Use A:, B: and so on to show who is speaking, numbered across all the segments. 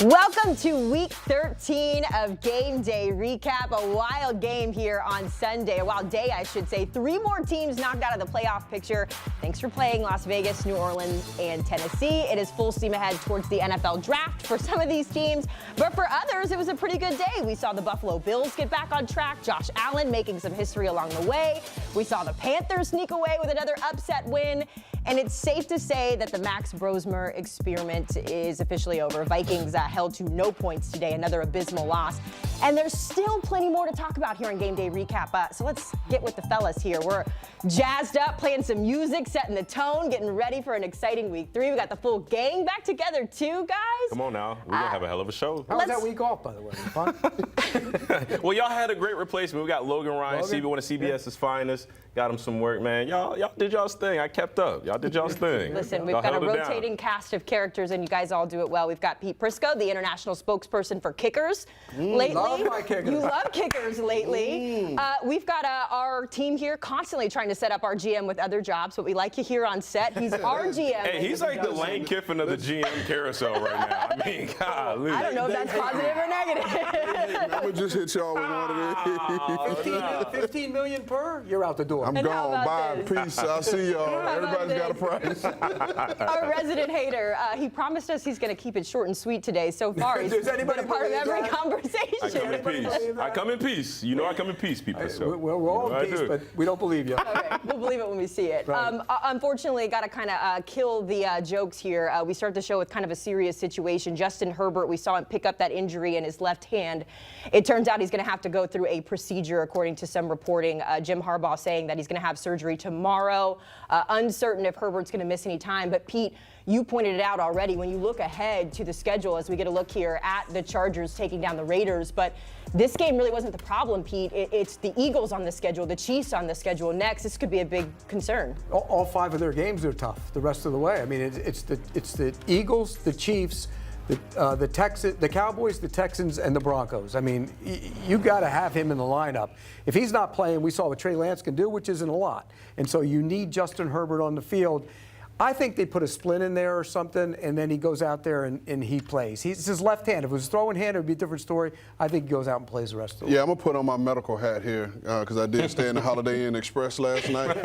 A: Welcome to week 13 of Game Day Recap. A wild game here on Sunday. A wild day, I should say. 3 more teams knocked out of the playoff picture. Thanks for playing Las Vegas, New Orleans, and Tennessee. It is full steam ahead towards the NFL draft for some of these teams. But for others, it was a pretty good day. We saw the Buffalo Bills get back on track. Josh Allen making some history along the way. We saw the Panthers sneak away with another upset win. And it's safe to say that the Max Brosmer experiment is officially over. Vikings held to no points today, another abysmal loss. And there's still plenty more to talk about here on Game Day Recap. So let's get with the fellas here. We're jazzed up, playing some music, setting the tone, getting ready for an exciting week 3. We got the full gang back together too, guys.
B: Come on now. We're going to have a hell of a show.
C: How was that week off, by the way? Fun?
B: Well, y'all had a great replacement. We got Logan Ryan, one of CBS's finest. Got him some work, man. Y'all did y'all's thing. I kept up. Y'all did y'all's thing.
A: Listen, we've got a rotating cast of characters, and you guys all do it well. We've got Pete Prisco, the international spokesperson for kickers lately.
C: Love my kickers.
A: You love kickers lately. We've got our team here constantly trying to set up our GM with other jobs, but we like you here on set. He's our GM.
B: Hey, he's like the Lane Kiffin of the GM carousel right now. I mean, golly.
A: I don't know if that's positive or negative.
D: I'm going to just hit y'all with one of these.
C: 15 million per? You're out the door.
D: I'm gone. Bye. Peace. I'll see y'all. Everybody's got a price.
A: Our resident hater, he promised us he's going to keep it short and sweet today. So far, he's been a part of every conversation.
B: I come in peace. I come in peace. You know I come in peace, people.
C: We're all in peace, but we don't believe you.
A: Okay, we'll believe it when we see it.
C: Right.
A: Unfortunately, got to kind of kill the jokes here. We start the show with kind of a serious situation. Justin Herbert, we saw him pick up that injury in his left hand. It turns out he's going to have to go through a procedure, according to some reporting. Jim Harbaugh saying that he's going to have surgery tomorrow. Uncertain if Herbert's going to miss any time. But Pete, you pointed it out already. When you look ahead to the schedule, as we get a look here at the Chargers taking down the Raiders, but this game really wasn't the problem, Pete. It's the Eagles on the schedule, the Chiefs on the schedule next. This could be a big concern.
C: All 5 of their games are tough the rest of the way. I mean, it's the Eagles, the Chiefs, the Cowboys, the Texans, and the Broncos. I mean, you got to have him in the lineup. If he's not playing, we saw what Trey Lance can do, which isn't a lot. And so you need Justin Herbert on the field. I think they put a splint in there or something, and then he goes out there and he plays. He's his left hand. If it was throwing hand, it would be a different story. I think he goes out and plays the rest of the way.
D: Yeah, I'm going to put on my medical hat here because I did stay in the Holiday Inn Express last night.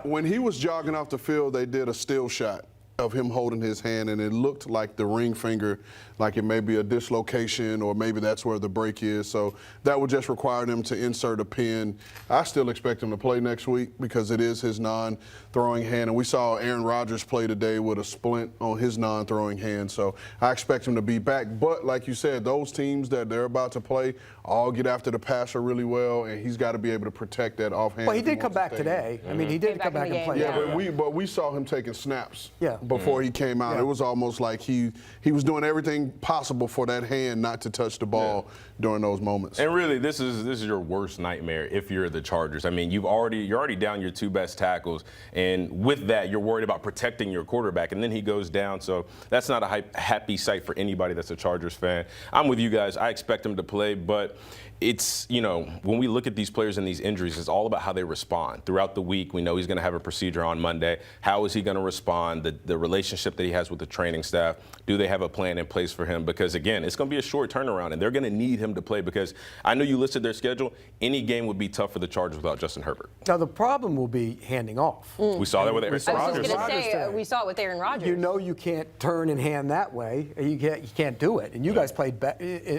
D: When he was jogging off the field, they did a still shot of him holding his hand, and it looked like the ring finger, like it may be a dislocation, or maybe that's where the break is. So that would just require them to insert a pin. I still expect him to play next week because it is his non-throwing hand. And we saw Aaron Rodgers play today with a splint on his non-throwing hand. So I expect him to be back. But like you said, those teams that they're about to play all get after the passer really well, and he's got to be able to protect that offhand.
C: Well, he did come back today. I mean, he did come back and play.
D: Yeah, but we saw him taking snaps.
C: Yeah.
D: Before he came out. It was almost like he was doing everything possible for that hand not to touch the ball during those moments.
B: And really, this is your worst nightmare if you're the Chargers. I mean, you're already down your 2 best tackles, and with that, you're worried about protecting your quarterback, and then he goes down. So that's not a happy sight for anybody that's a Chargers fan. I'm with you guys. I expect him to play, but it's, when we look at these players and these injuries, it's all about how they respond. Throughout the week, we know he's going to have a procedure on Monday. How is he going to respond? The relationship that he has with the training staff, do they have a plan in place for him? Because, again, it's going to be a short turnaround, and they're going to need him to play because I know you listed their schedule. Any game would be tough for the Chargers without Justin Herbert.
C: Now, the problem will be handing off.
B: We saw that with Aaron Rodgers.
A: I was just going to say, we saw it with Aaron Rodgers.
C: You know you can't turn and hand that way. You can't do it. And you guys played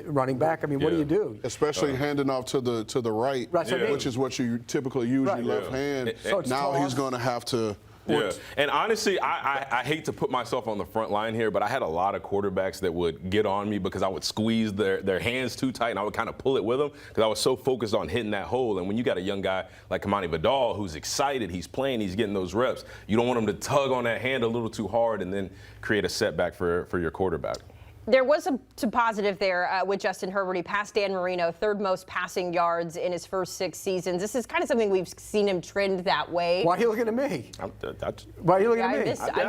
C: running back. I mean, what do you do?
D: Especially handing off to the right, which is what you typically use your left hand.
C: So
D: now he's going to have to.
B: Yeah, and honestly, I hate to put myself on the front line here, but I had a lot of quarterbacks that would get on me because I would squeeze their hands too tight, and I would kind of pull it with them because I was so focused on hitting that hole. And when you got a young guy like Kamani Vidal who's excited, he's playing, he's getting those reps, you don't want him to tug on that hand a little too hard and then create a setback for your quarterback.
A: There was some positive there with Justin Herbert. He passed Dan Marino, third most passing yards in his first 6 seasons. This is kind of something we've seen him trend that way.
C: Why are you looking at me?
B: Why
C: are you looking at me?
A: I missed something.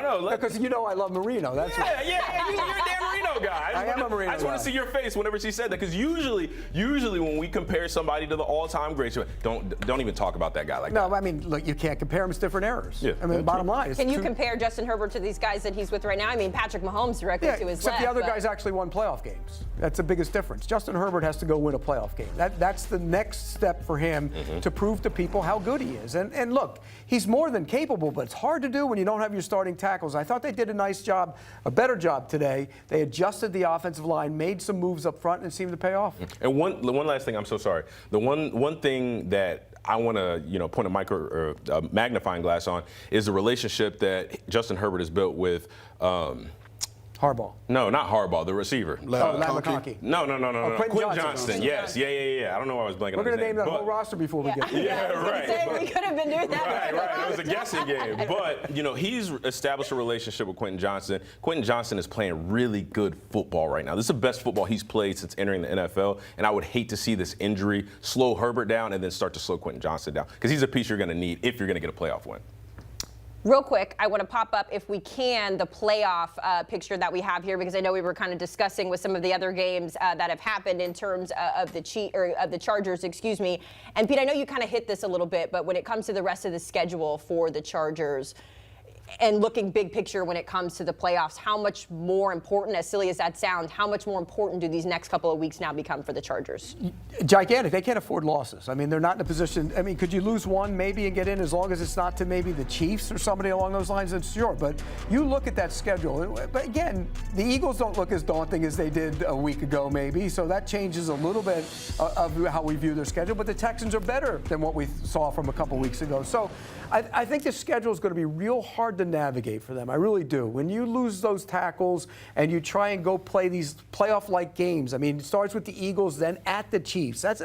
B: No.
C: Because I love Marino. That's
B: yeah. You're a Dan Marino guy.
C: I am a Marino
B: I just want to see your face whenever she said that, because usually when we compare somebody to the all-time greats, don't even talk about that guy like that.
C: No, I mean, look, you can't compare him. It's different eras.
B: Yeah.
C: I mean, the bottom line is.
A: Can you compare Justin Herbert to these guys that he's with right now? I mean, Patrick Mahomes directly to his
C: except
A: left.
C: the other guys actually won playoff games. That's the biggest difference. Justin Herbert has to go win a playoff game. That's the next step for him to prove to people how good he is. And look, he's more than capable, but it's hard to do when you don't have your starting tackles. I thought they did a nice job, a better job today. They adjusted the offensive line, made some moves up front, and it seemed to pay off.
B: And one last thing, I'm so sorry. The one thing that I want to point a magnifying glass on is the relationship that Justin Herbert has built with
C: Harbaugh.
B: No, not Harbaugh, the receiver.
C: Ladd McConkey.
B: No.
C: Quentin
B: Johnson. Yes. Yeah. I don't know why I was blanking on his name.
C: We're going to name that whole roster before we get there.
B: Yeah, right.
A: We could have been doing that.
B: Right. It was a guessing game. But, he's established a relationship with Quentin Johnson. Quentin Johnson is playing really good football right now. This is the best football he's played since entering the NFL, and I would hate to see this injury slow Herbert down and then start to slow Quentin Johnson down, because he's a piece you're going to need if you're going to get a playoff win.
A: Real quick, I want to pop up, if we can, the playoff picture that we have here, because I know we were kind of discussing with some of the other games that have happened in terms of the Chargers, excuse me. And Pete, I know you kind of hit this a little bit, but when it comes to the rest of the schedule for the Chargers, and looking big picture when it comes to the playoffs, how much more important, as silly as that sounds, how much more important do these next couple of weeks now become for the Chargers?
C: Gigantic. They can't afford losses. I mean, they're not in a position. I mean, could you lose one maybe and get in, as long as it's not to maybe the Chiefs or somebody along those lines? Then sure. But you look at that schedule. But again, the Eagles don't look as daunting as they did a week ago maybe. So that changes a little bit of how we view their schedule. But the Texans are better than what we saw from a couple weeks ago. So I think the schedule is going to be real hard to navigate for them. I really do. When you lose those tackles and you try and go play these playoff-like games, I mean, it starts with the Eagles, then at the Chiefs. That's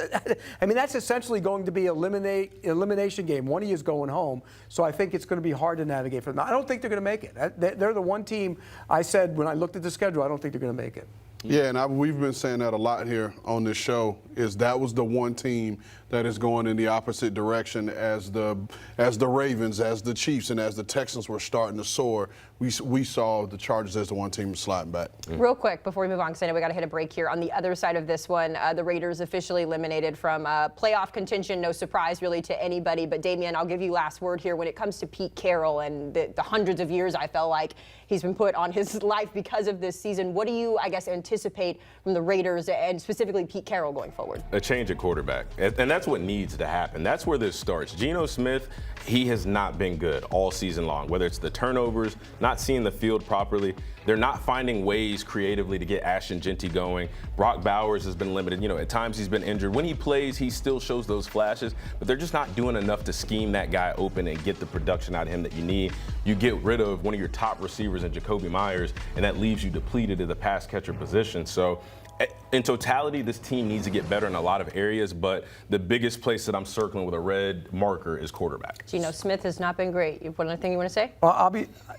C: essentially going to be an elimination game. One of you is going home. So I think it's going to be hard to navigate for them. I don't think they're going to make it. They're the one team I said when I looked at the schedule, I don't think they're going to make it.
D: Yeah, and we've been saying that a lot here on this show, is that was the one team that is going in the opposite direction as the Ravens, as the Chiefs, and as the Texans were starting to soar. We saw the Chargers as the one team sliding back.
A: Real quick before we move on, because I know we got to hit a break here. On the other side of this one, the Raiders officially eliminated from playoff contention. No surprise really to anybody. But Damien, I'll give you last word here. When it comes to Pete Carroll and the hundreds of years I felt like he's been put on his life because of this season, what do you, I guess, anticipate from the Raiders and specifically Pete Carroll going forward?
B: A change at quarterback. And that's what needs to happen. That's where this starts. Geno Smith, he has not been good all season long, whether it's the turnovers, not seeing the field properly. They're not finding ways creatively to get Ashton Genty going. Brock Bowers has been limited. At times he's been injured. When he plays, he still shows those flashes, but they're just not doing enough to scheme that guy open and get the production out of him that you need. You get rid of one of your top receivers in Jacoby Myers, and that leaves you depleted at the pass catcher position. So in totality, this team needs to get better in a lot of areas, but the biggest place that I'm circling with a red marker is quarterback.
A: Geno Smith has not been great. You have anything you want to say?
C: Well,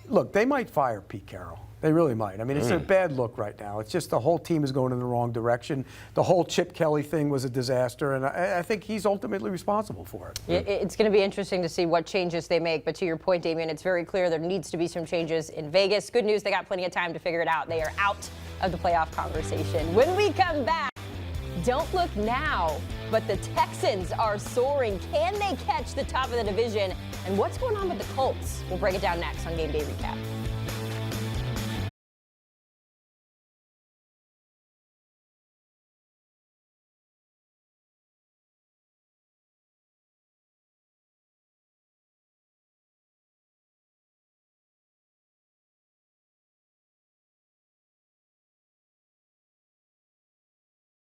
C: look, they might fire Pete Carroll. They really might. I mean, it's a bad look right now. It's just the whole team is going in the wrong direction. The whole Chip Kelly thing was a disaster, and I think he's ultimately responsible for it.
A: It's going to be interesting to see what changes they make. But to your point, Damien, it's very clear there needs to be some changes in Vegas. Good news, they got plenty of time to figure it out. They are out of the playoff conversation. When we come back, don't look now, but the Texans are soaring. Can they catch the top of the division? And what's going on with the Colts? We'll break it down next on Game Day Recap.